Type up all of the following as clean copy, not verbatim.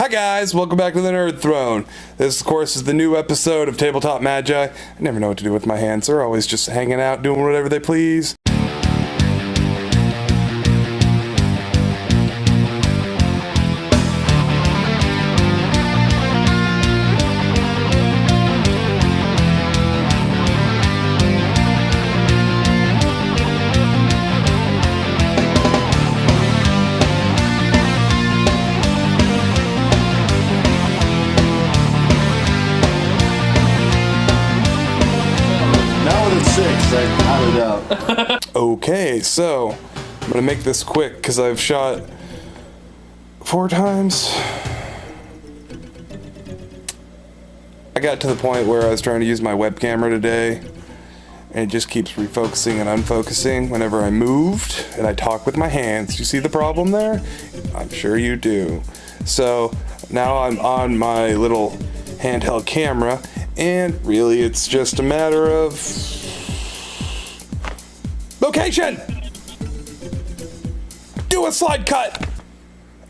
Hi guys, welcome back to the Nerd Throne. This, of course, is the new episode of Tabletop Magi. I never know what to do with my hands. They're always just hanging out, doing whatever they please. Okay, so I'm gonna make this quick because I've shot 4 times. I got to the point where I was trying to use my web camera today, and it just keeps refocusing and unfocusing whenever I moved and I talk with my hands. You see the problem there? I'm sure you do. So now I'm on my little handheld camera, and really it's just a matter of location! Do a slide cut!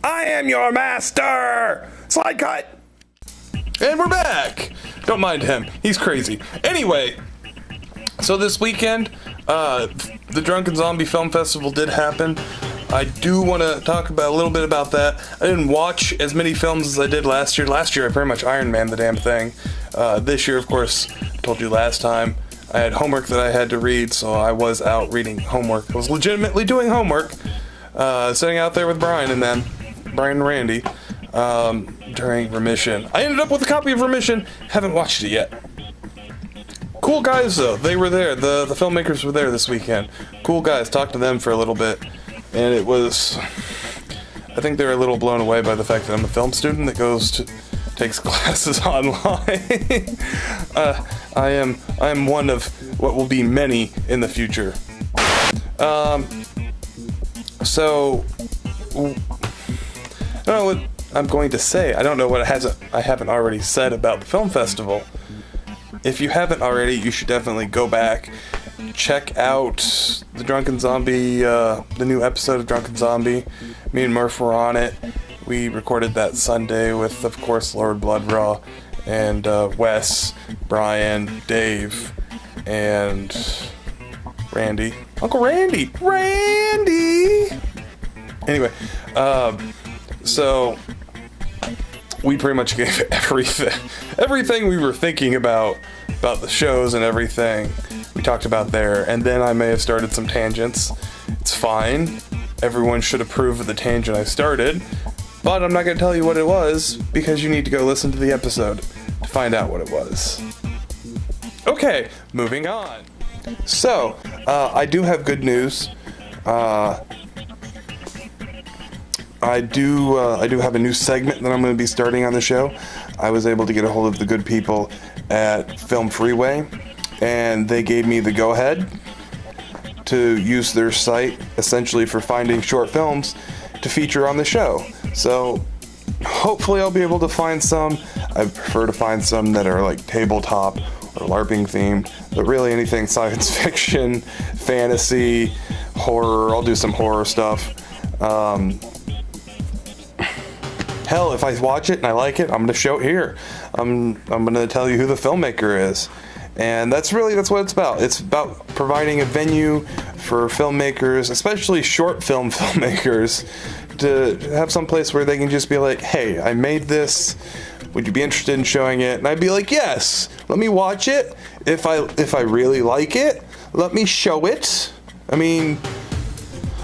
I am your master! Slide cut! And we're back! Don't mind him, he's crazy. Anyway, so this weekend, the Drunken Zombie Film Festival did happen. I do want to talk about a little bit about that. I didn't watch as many films as I did last year. Last year I pretty much Iron Man the damn thing. This year, of course, I told you last time, I had homework that I had to read, so I was out reading homework. I was legitimately doing homework, sitting out there with Brian and Randy, during Remission. I ended up with a copy of Remission, haven't watched it yet. Cool guys though, they were there, the filmmakers were there this weekend. Cool guys, talked to them for a little bit, and it was, I think they're a little blown away by the fact that I'm a film student that takes classes online. I am one of what will be many in the future. So I don't know what I'm going to say. I don't know what I haven't already said about the film festival. If you haven't already, you should definitely go back, check out the Drunken Zombie, the new episode of Drunken Zombie. Me and Murph were on it. We recorded that Sunday with, of course, Lord Bloodraw and Wes, Brian, Dave, and Randy. Uncle Randy! Randy! Anyway, so we pretty much gave everything we were thinking about the shows and everything we talked about there, and then I may have started some tangents. It's fine. Everyone should approve of the tangent I started. But I'm not going to tell you what it was, because you need to go listen to the episode to find out what it was. Okay, moving on. So, I do have good news. I do have a new segment that I'm going to be starting on the show. I was able to get a hold of the good people at Film Freeway, and they gave me the go-ahead to use their site, essentially for finding short films to feature on the show. So hopefully I'll be able to find some. I prefer to find some that are like tabletop or LARPing themed, but really anything science fiction, fantasy, horror. I'll do some horror stuff. Hell, if I watch it and I like it, I'm gonna show it here. I'm gonna tell you who the filmmaker is. And that's what it's about. It's about providing a venue for filmmakers, especially short film filmmakers, to have some place where they can just be like, hey, I made this, would you be interested in showing it? And I'd be like, yes, let me watch it. If I really like it, let me show it. I mean,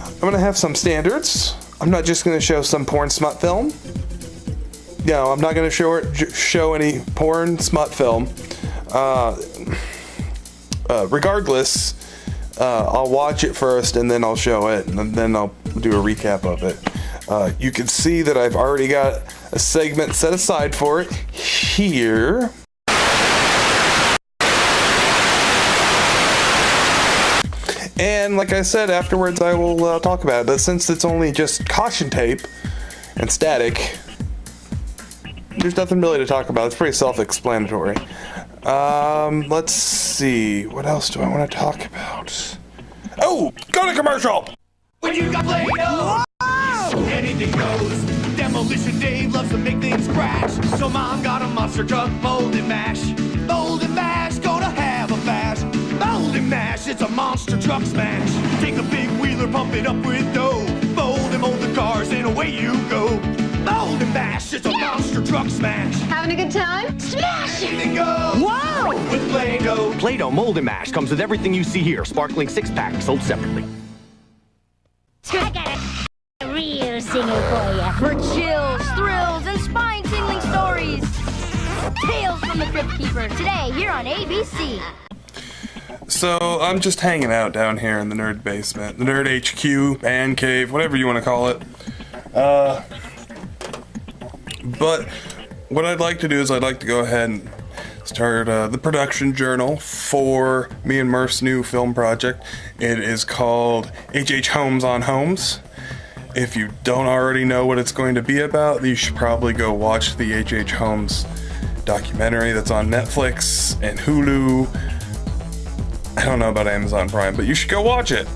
I'm gonna have some standards. I'm not just gonna show some porn smut film. No, I'm not gonna show any porn smut film. Regardless, I'll watch it first and then I'll show it, and then I'll do a recap of it. You can see that I've already got a segment set aside for it here. And like I said, afterwards I will talk about it, but since it's only just caution tape and static, there's nothing really to talk about. It's pretty self-explanatory. Let's see. What else do I want to talk about? Oh, go to commercial! When you got Play-Doh, anything goes. Demolition Dave loves to make things Little mom got a monster truck, mold and mash. Mold and mash, gonna have a bash. Mold and mash, it's a monster truck smash. Take a big wheeler, pump it up with dough. Mold the cars, and away you go. Mold and mash, it's a monster truck smash. Having a good time? Smash! Anything goes. Whoa! With Play-Doh. Play-Doh Mold and Mash comes with everything you see here. Sparkling 6-pack, sold separately. I got a real singer for you. For chills, thrills, and spine-tingling stories. Tales from the Crypt Keeper, today here on ABC. So, I'm just hanging out down here in the nerd basement. The nerd HQ, man cave, whatever you want to call it. But what I'd like to do is I'd like to go ahead and start the production journal for me and Murph's new film project. It is called H.H. Holmes on Homes. If you don't already know what it's going to be about, you should probably go watch the H.H. Holmes documentary that's on Netflix and Hulu. I don't know about Amazon Prime, but you should go watch it.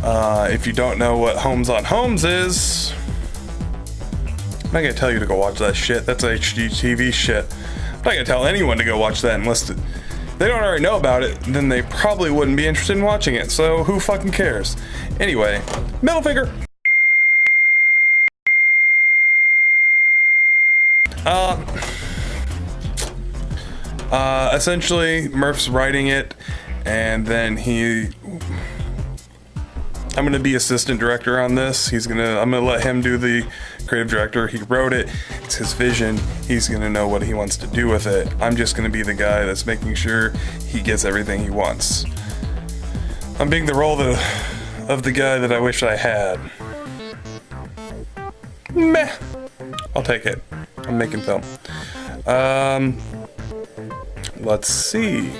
If you don't know what Homes on Homes is, I'm not gonna tell you to go watch that shit. That's HGTV shit. I'm not gonna tell anyone to go watch that unless they don't already know about it. Then they probably wouldn't be interested in watching it. So who fucking cares? Anyway, middle finger. Essentially, Murph's writing it, and then I'm gonna be assistant director on this. I'm gonna let him do the creative director. He wrote it. It's his vision. He's gonna know what he wants to do with it. I'm just gonna be the guy that's making sure he gets everything he wants. I'm being the role of the guy that I wish I had. Meh. I'll take it. I'm making film. Let's see.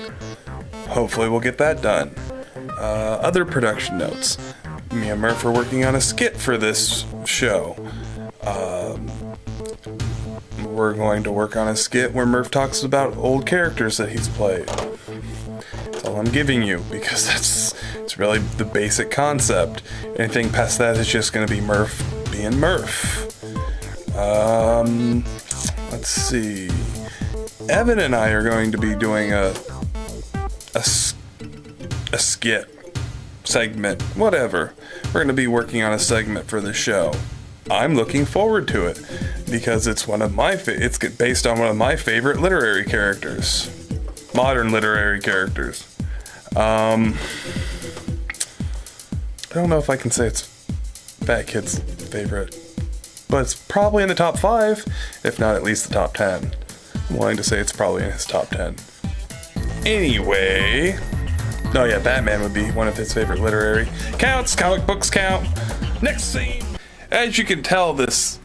Hopefully we'll get that done. Other production notes. Me and Murph are working on a skit for this show. We're going to work on a skit where Murph talks about old characters that he's played. That's all I'm giving you, because it's really the basic concept. Anything past that is just going to be Murph being Murph. Let's see. Evan and I are going to be doing a skit segment, whatever. We're going to be working on a segment for the show. I'm looking forward to it because it's it's based on one of my favorite literary characters, modern literary characters. I don't know if I can say it's Fat Kid's favorite, but it's probably in the top 5, if not at least the top 10. I'm willing to say it's probably in his top 10. Anyway, oh yeah, Batman would be one of his favorite literary. Counts, comic books count. Next scene. As you can tell this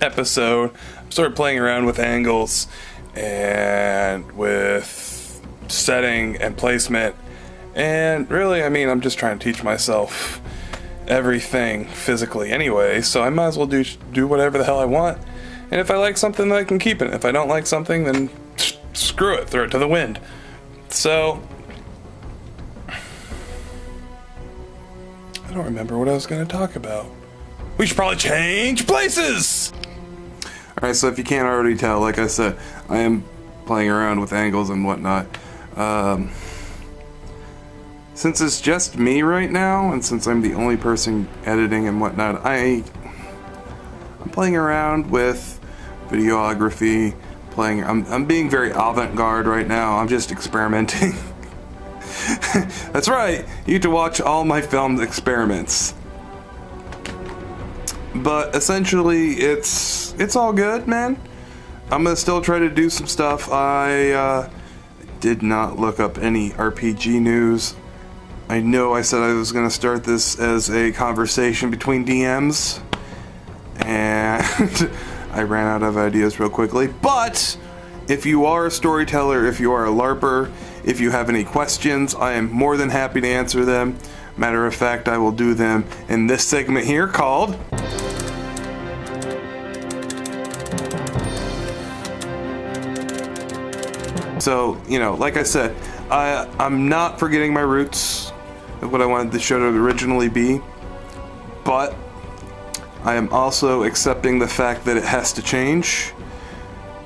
episode, I'm sort of playing around with angles and with setting and placement. And really, I mean, I'm just trying to teach myself everything physically anyway, so I might as well do whatever the hell I want. And if I like something, then I can keep it. If I don't like something, then screw it, throw it to the wind. So, I don't remember what I was going to talk about. We should probably change places! Alright, so if you can't already tell, like I said, I am playing around with angles and whatnot. Since it's just me right now, and since I'm the only person editing and whatnot, I'm playing around with videography, I'm being very avant-garde right now. I'm just experimenting. That's right, you get to watch all my filmed experiments. But essentially, it's all good, man. I'm gonna still try to do some stuff. I did not look up any RPG news. I know I said I was gonna start this as a conversation between DMs, and I ran out of ideas real quickly. But if you are a storyteller, if you are a LARPer, if you have any questions, I am more than happy to answer them. Matter of fact, I will do them in this segment here called So, you know, like I said, I'm not forgetting my roots of what I wanted the show to originally be, but I am also accepting the fact that it has to change.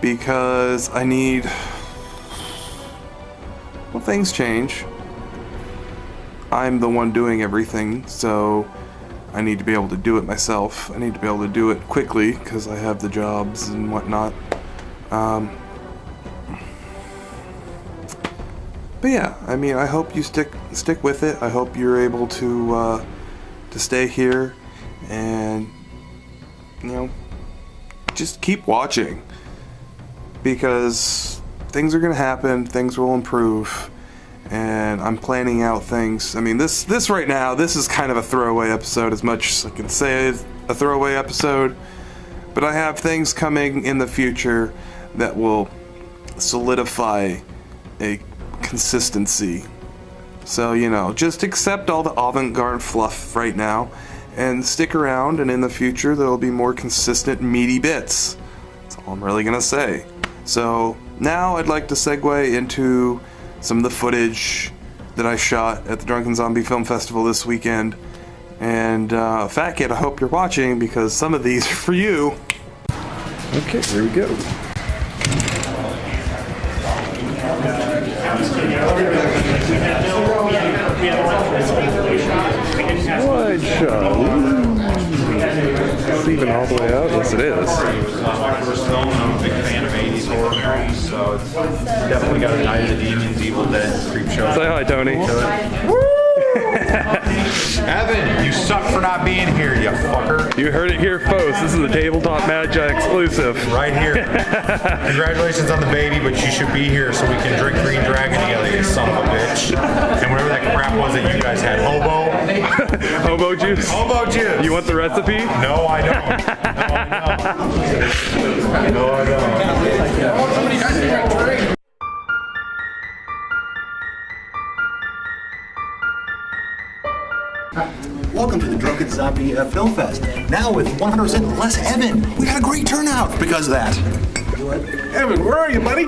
because I need... Well, things change. I'm the one doing everything, so I need to be able to do it myself. I need to be able to do it quickly because I have the jobs and whatnot. But yeah, I mean, I hope you stick with it. I hope you're able to stay here and, you know, just keep watching, because things are gonna happen, things will improve, and I'm planning out things. I mean, this right now, this is kind of a throwaway episode, as much as I can say it's a throwaway episode, but I have things coming in the future that will solidify a consistency. So, you know, just accept all the avant-garde fluff right now and stick around, and in the future there will be more consistent meaty bits. That's all I'm really gonna say. So now I'd like to segue into some of the footage that I shot at the Drunken Zombie Film Festival this weekend. And Fat Kid, I hope you're watching, because some of these are for you. Okay, here we go. Wide shot. It's even all the way out? Yes, it is. It was my first film, and I'm a big fan of 80s horror movies, so it's definitely got a Night of the Demons, Evil Dead, Creepshow. Say hi, Tony. Evan, you suck for not being here, you fucker. You heard it here, folks. This is a Tabletop Magi exclusive. Right here. Congratulations on the baby, but you should be here so we can drink Green Dragon together, you son of a bitch. And whatever that crap was that you guys had. Hobo? Hobo juice? Hobo juice. You want the recipe? No, I don't. No, I don't. Welcome to the Drunken Zombie Film Fest. Now with 100% less Evan. We got a great turnout because of that. Evan, where are you, buddy?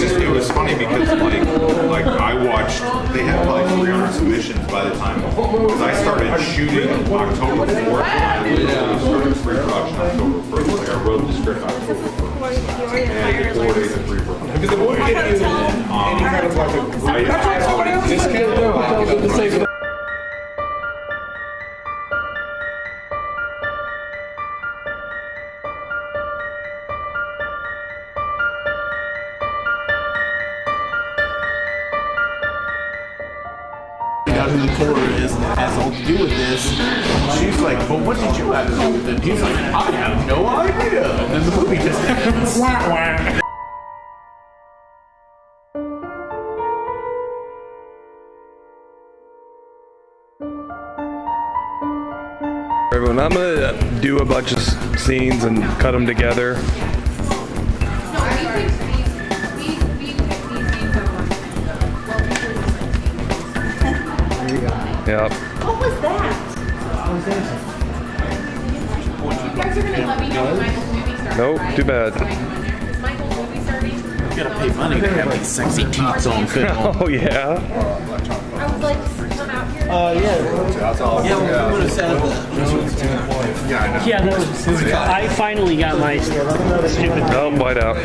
But it was funny because like I watched, they had like 300 submissions by the time, because I started shooting October 4th, and I literally started pre-production October 1st. Like I wrote the script October 1st, and I did 4 days of pre-production. Who the killer is and it has all to do with this. She's like, but what did you have to do with it? He's like, I have no idea. And then the movie just ends. Everyone, I'm gonna do a bunch of scenes and cut them together. Yep. What was that? You guys are going to let me know when Michael's movie starts. Nope, too bad. Is Michael's movie starting? You gotta pay money to have like sexy teeth on film. Oh, yeah. I was like, come out here. Yeah, we would have said that. Yeah, I finally got my stupid. Oh, white out.